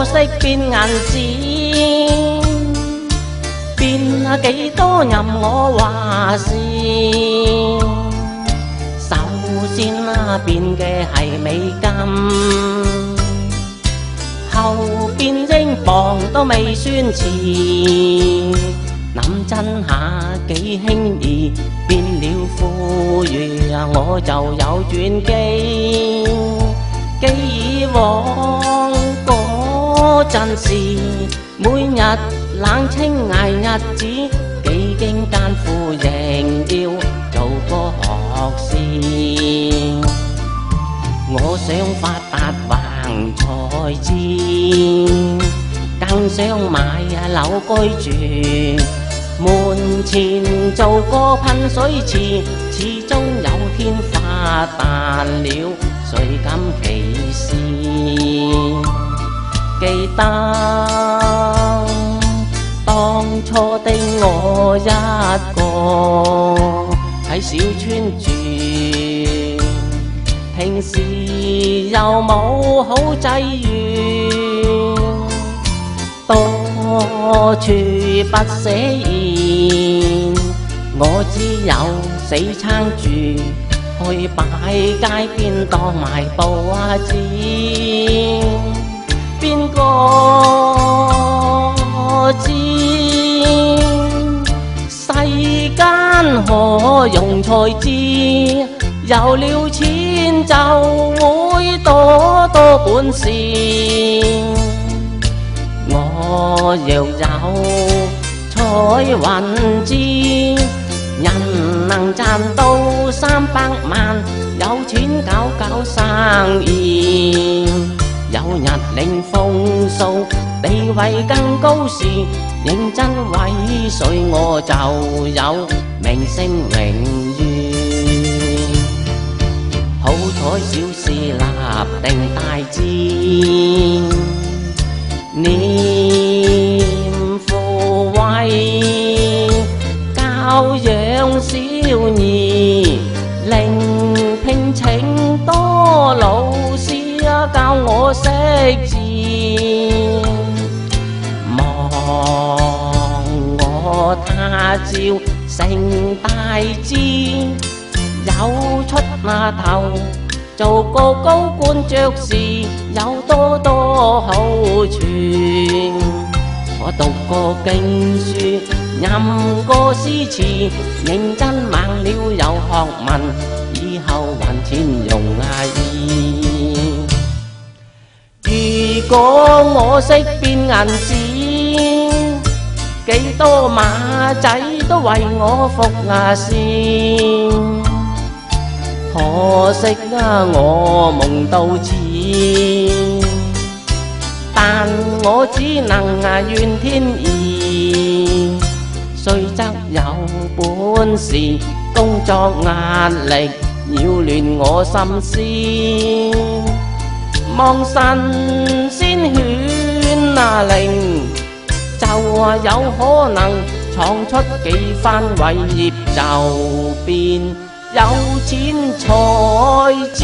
我識變銀紙，變幾多任我話事。首先變嘅係美金，後變英鎊都未算遲。諗真下幾輕易，變了富裕我就有轉機。記以往嗰陣時，每日冷清捱日子，幾經艱苦仍要做個學士。我想發達橫財資，更想買樓居住，門前做個噴水池，始終有天發達了，誰敢歧視？記得當初的我一個喺小村住，平時又冇好際遇，多處不捨言，我只有死撐住，去擺街邊當賣報紙。邊個知世間何用才智？有了錢就會多多本事。我若有彩雲知，人能賺到300萬，有錢搞生意，有日領風騷，地位更高時，認真為誰我就有名聲榮譽。好彩小事立定大志，念父為教養小兒，另聘請多老師教我識字。望我他朝成大志，有出頭做個高官爵士，有多好處。我讀過經書，吟過詩詞，認真猛了有學問，以後還錢容易。如果我識變銀紙，幾多馬仔都為我服先。可惜我夢到此，但我只能怨天意。雖則有本事，工作壓力擾亂我心思。望神仙勸靈，就有可能闖出幾番偉業，就變有錢才智。